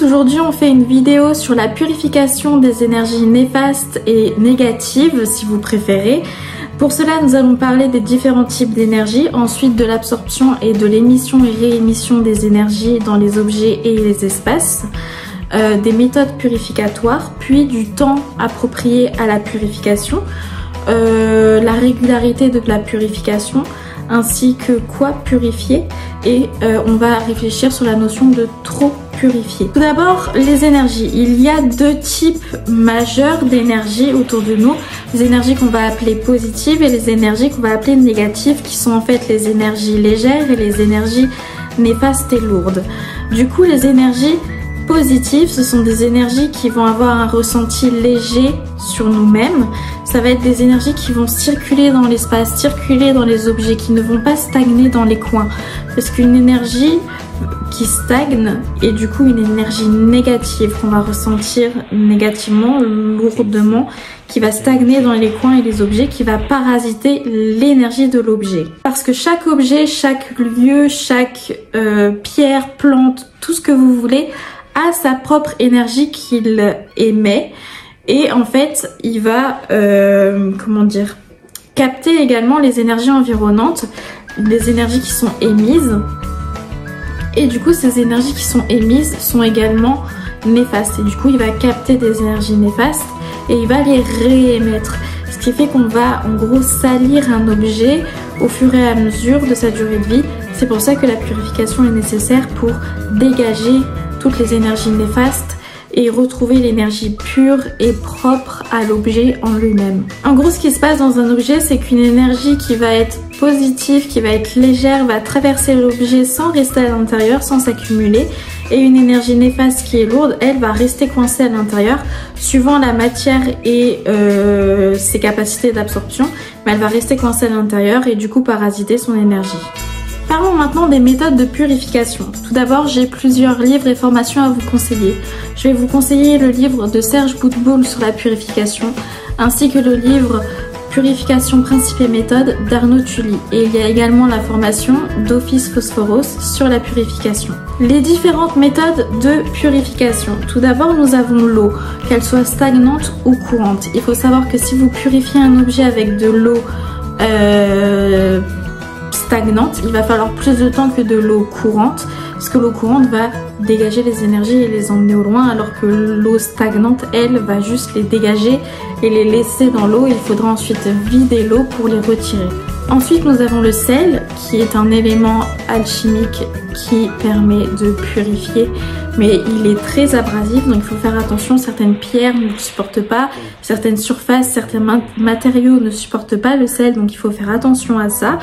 aujourd'hui on fait une vidéo sur la purification des énergies néfastes et négatives si vous préférez. Pour cela nous allons parler des différents types d'énergie, ensuite de l'absorption et de l'émission et réémission des énergies dans les objets et les espaces, des méthodes purificatoires, puis du temps approprié à la purification, la régularité de la purification, ainsi que quoi purifier, et on va réfléchir sur la notion de trop purifier. Tout d'abord, les énergies. Il y a deux types majeurs d'énergie autour de nous. Les énergies qu'on va appeler positives et les énergies qu'on va appeler négatives, qui sont en fait les énergies légères et les énergies néfastes et lourdes. Du coup, les énergies positives, ce sont des énergies qui vont avoir un ressenti léger sur nous-mêmes. Ça va être des énergies qui vont circuler dans l'espace, circuler dans les objets, qui ne vont pas stagner dans les coins. Parce qu'une énergie qui stagne est du coup une énergie négative qu'on va ressentir négativement, lourdement, qui va stagner dans les coins et les objets, qui va parasiter l'énergie de l'objet. Parce que chaque objet, chaque lieu, chaque pierre, plante, tout ce que vous voulez, a sa propre énergie qu'il émet. Et en fait, il va, capter également les énergies environnantes, les énergies qui sont émises. Et du coup, ces énergies qui sont émises sont également néfastes. Et du coup, il va capter des énergies néfastes et il va les réémettre. Ce qui fait qu'on va en gros salir un objet au fur et à mesure de sa durée de vie. C'est pour ça que la purification est nécessaire pour dégager toutes les énergies néfastes et retrouver l'énergie pure et propre à l'objet en lui-même. En gros, ce qui se passe dans un objet, c'est qu'une énergie qui va être positive, qui va être légère, va traverser l'objet sans rester à l'intérieur, sans s'accumuler. Et une énergie néfaste qui est lourde, elle va rester coincée à l'intérieur, suivant la matière et ses capacités d'absorption. Mais elle va rester coincée à l'intérieur et du coup parasiter son énergie. Parlons maintenant des méthodes de purification. Tout d'abord, j'ai plusieurs livres et formations à vous conseiller. Je vais vous conseiller le livre de Serge Boutboul sur la purification, ainsi que le livre Purification, principes et méthodes d'Arnaud Tully. Et il y a également la formation d'Office Phosphoros sur la purification. Les différentes méthodes de purification. Tout d'abord, nous avons l'eau, qu'elle soit stagnante ou courante. Il faut savoir que si vous purifiez un objet avec de l'eau stagnante, il va falloir plus de temps que de l'eau courante, parce que l'eau courante va dégager les énergies et les emmener au loin, alors que l'eau stagnante, elle, va juste les dégager et les laisser dans l'eau. Il faudra ensuite vider l'eau pour les retirer. Ensuite, nous avons le sel, qui est un élément alchimique qui permet de purifier, mais il est très abrasif, donc il faut faire attention. Certaines pierres ne le supportent pas, certaines surfaces, certains matériaux ne supportent pas le sel, donc il faut faire attention à ça.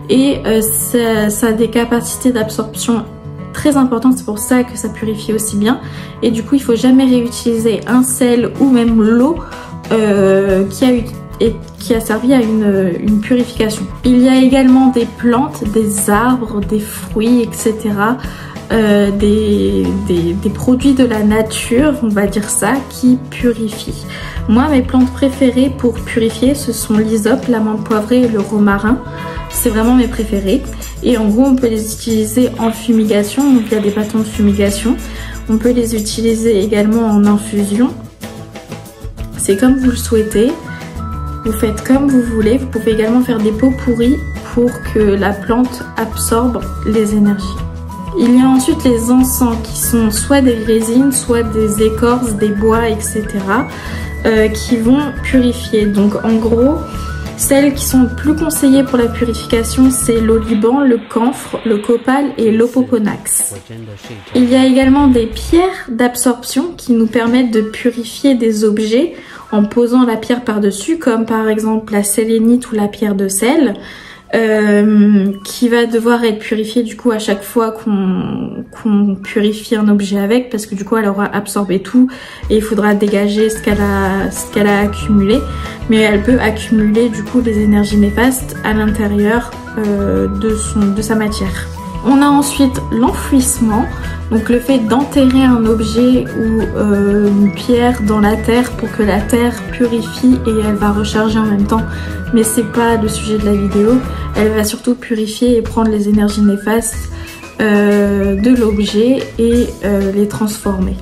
Et ça a des capacités d'absorption très importantes, c'est pour ça que ça purifie aussi bien. Et du coup, il faut jamais réutiliser un sel ou même l'eau qui a servi à une purification. Il y a également des plantes, des arbres, des fruits, etc. Des produits de la nature, on va dire ça, qui purifient. Moi, mes plantes préférées pour purifier, ce sont l'hysope, la menthe poivrée et le romarin. C'est vraiment mes préférés. Et en gros, on peut les utiliser en fumigation, donc il y a des bâtons de fumigation. On peut les utiliser également en infusion. C'est comme vous le souhaitez. Vous faites comme vous voulez. Vous pouvez également faire des pots pourris pour que la plante absorbe les énergies. Il y a ensuite les encens qui sont soit des résines, soit des écorces, des bois, etc. Qui vont purifier. Donc en gros, celles qui sont plus conseillées pour la purification, c'est l'oliban, le camphre, le copal et l'opoponax. Il y a également des pierres d'absorption qui nous permettent de purifier des objets en posant la pierre par-dessus, comme par exemple la sélénite ou la pierre de sel. Qui va devoir être purifiée du coup à chaque fois qu'on purifie un objet avec, parce que du coup elle aura absorbé tout et il faudra dégager ce qu'elle a accumulé, mais elle peut accumuler du coup des énergies néfastes à l'intérieur de sa matière. On a ensuite l'enfouissement, donc le fait d'enterrer un objet ou une pierre dans la terre pour que la terre purifie et elle va recharger en même temps, mais c'est pas le sujet de la vidéo. Elle va surtout purifier et prendre les énergies néfastes de l'objet et les transformer.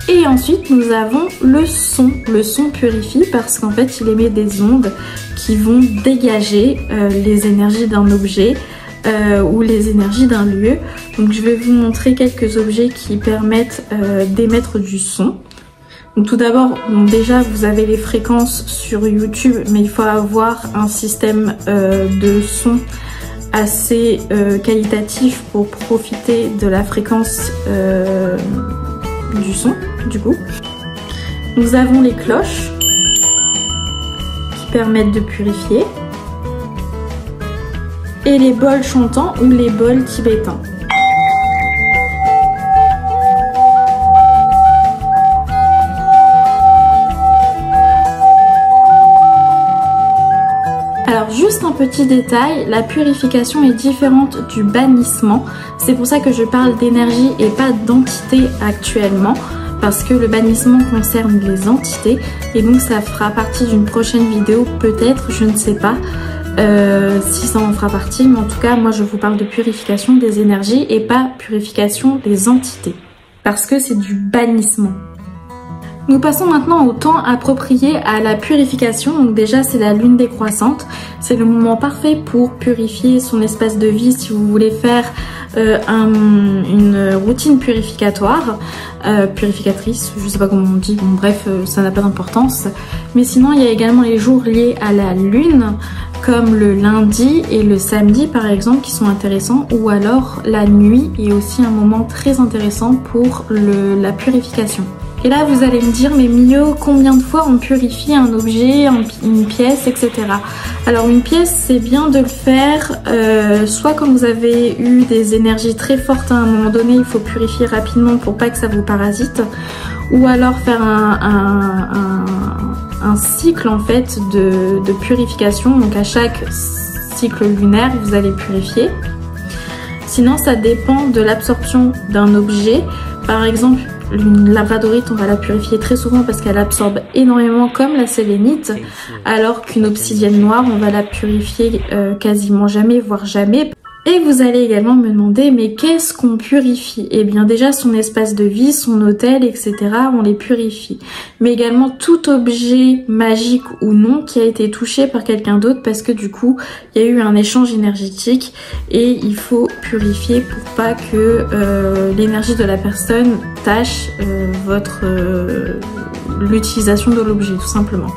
Et ensuite nous avons le son. Le son purifie parce qu'en fait il émet des ondes qui vont dégager les énergies d'un objet ou les énergies d'un lieu. Donc je vais vous montrer quelques objets qui permettent d'émettre du son. Donc tout d'abord, déjà vous avez les fréquences sur YouTube, mais il faut avoir un système de son assez qualitatif pour profiter de la fréquence du son, du coup. Nous avons les cloches qui permettent de purifier et les bols chantants ou les bols tibétains. Alors juste un petit détail, la purification est différente du bannissement. C'est pour ça que je parle d'énergie et pas d'entité actuellement. Parce que le bannissement concerne les entités. Et donc ça fera partie d'une prochaine vidéo peut-être, je ne sais pas si ça en fera partie. Mais en tout cas moi je vous parle de purification des énergies et pas purification des entités. Parce que c'est du bannissement. Nous passons maintenant au temps approprié à la purification. Donc déjà c'est la lune décroissante. C'est le moment parfait pour purifier son espace de vie si vous voulez faire une routine purificatoire, purificatrice, je sais pas comment on dit, bon bref ça n'a pas d'importance. Mais sinon il y a également les jours liés à la lune comme le lundi et le samedi par exemple qui sont intéressants, ou alors la nuit est aussi un moment très intéressant pour la purification. Et là vous allez me dire, mais Mio, combien de fois on purifie un objet, une pièce, etc. Alors une pièce c'est bien de le faire soit quand vous avez eu des énergies très fortes à un moment donné, il faut purifier rapidement pour pas que ça vous parasite, ou alors faire un cycle en fait de purification, donc à chaque cycle lunaire vous allez purifier. Sinon ça dépend de l'absorption d'un objet. Par exemple une labradorite on va la purifier très souvent parce qu'elle absorbe énormément comme la sélénite, alors qu'une obsidienne noire on va la purifier quasiment jamais, voire jamais. Et vous allez également me demander, mais qu'est-ce qu'on purifie? Eh bien déjà son espace de vie, son hôtel, etc. on les purifie. Mais également tout objet magique ou non qui a été touché par quelqu'un d'autre, parce que du coup il y a eu un échange énergétique et il faut purifier pour pas que l'énergie de la personne tâche l'utilisation de l'objet tout simplement.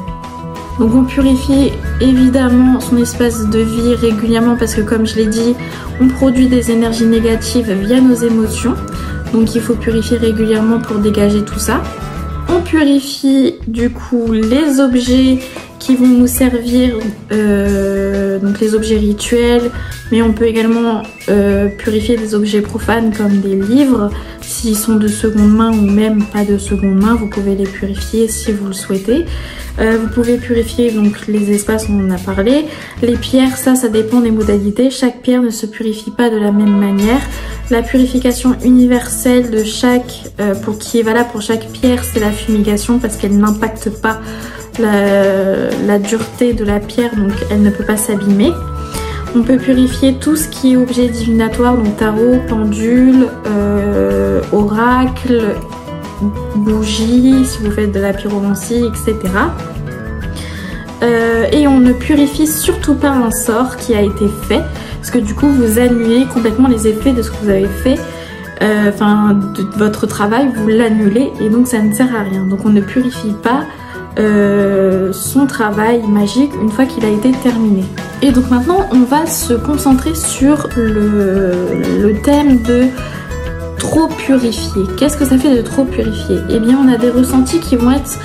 Donc on purifie évidemment son espace de vie régulièrement parce que comme je l'ai dit, on produit des énergies négatives via nos émotions. Donc il faut purifier régulièrement pour dégager tout ça. On purifie du coup les objets qui vont nous servir, donc les objets rituels, mais on peut également purifier des objets profanes comme des livres. S'ils sont de seconde main ou même pas de seconde main, vous pouvez les purifier si vous le souhaitez. Vous pouvez purifier donc les espaces, on en a parlé. Les pierres, ça dépend des modalités. Chaque pierre ne se purifie pas de la même manière. La purification universelle de qui est valable pour chaque pierre, c'est la fumigation parce qu'elle n'impacte pas la dureté de la pierre, donc elle ne peut pas s'abîmer. On peut purifier tout ce qui est objet divinatoire, donc tarot, pendule, oracle, bougie, si vous faites de la pyromancie, etc. Et on ne purifie surtout pas un sort qui a été fait, parce que du coup vous annulez complètement les effets de ce que vous avez fait, de votre travail, vous l'annulez et donc ça ne sert à rien. Donc on ne purifie pas son travail magique une fois qu'il a été terminé. Et donc maintenant on va se concentrer sur le thème de trop purifier. Qu'est-ce que ça fait de trop purifier? Eh bien on a des ressentis qui vont être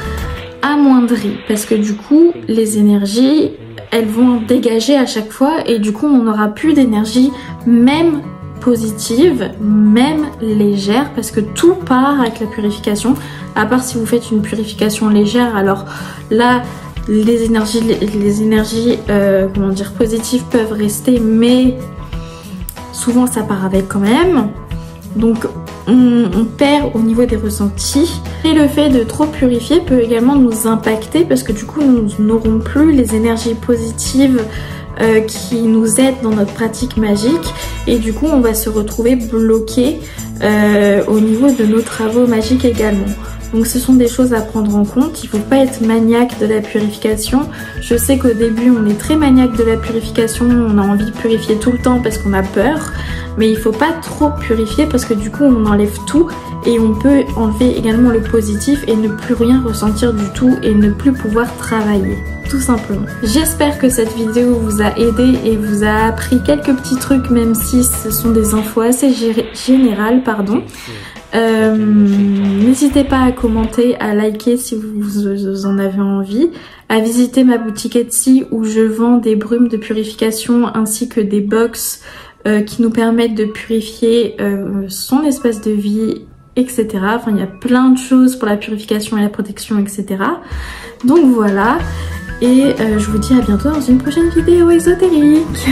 amoindris parce que du coup les énergies elles vont dégager à chaque fois et du coup on n'aura plus d'énergie même positive, même légère, parce que tout part avec la purification, à part si vous faites une purification légère, alors là les énergies positives peuvent rester, mais souvent ça part avec quand même. Donc on perd au niveau des ressentis. Et le fait de trop purifier peut également nous impacter parce que du coup nous n'aurons plus les énergies positives qui nous aident dans notre pratique magique et du coup on va se retrouver bloqué au niveau de nos travaux magiques également. Donc ce sont des choses à prendre en compte. Il ne faut pas être maniaque de la purification. Je sais qu'au début on est très maniaque de la purification, on a envie de purifier tout le temps parce qu'on a peur. Mais il ne faut pas trop purifier parce que du coup on enlève tout et on peut enlever également le positif et ne plus rien ressentir du tout et ne plus pouvoir travailler. Tout simplement. J'espère que cette vidéo vous a aidé et vous a appris quelques petits trucs, même si ce sont des infos assez générales, pardon. N'hésitez pas à commenter, à liker si vous en avez envie, à visiter ma boutique Etsy où je vends des brumes de purification ainsi que des box qui nous permettent de purifier son espace de vie, etc. Enfin, il y a plein de choses pour la purification et la protection, etc. Donc voilà. Et je vous dis à bientôt dans une prochaine vidéo ésotérique.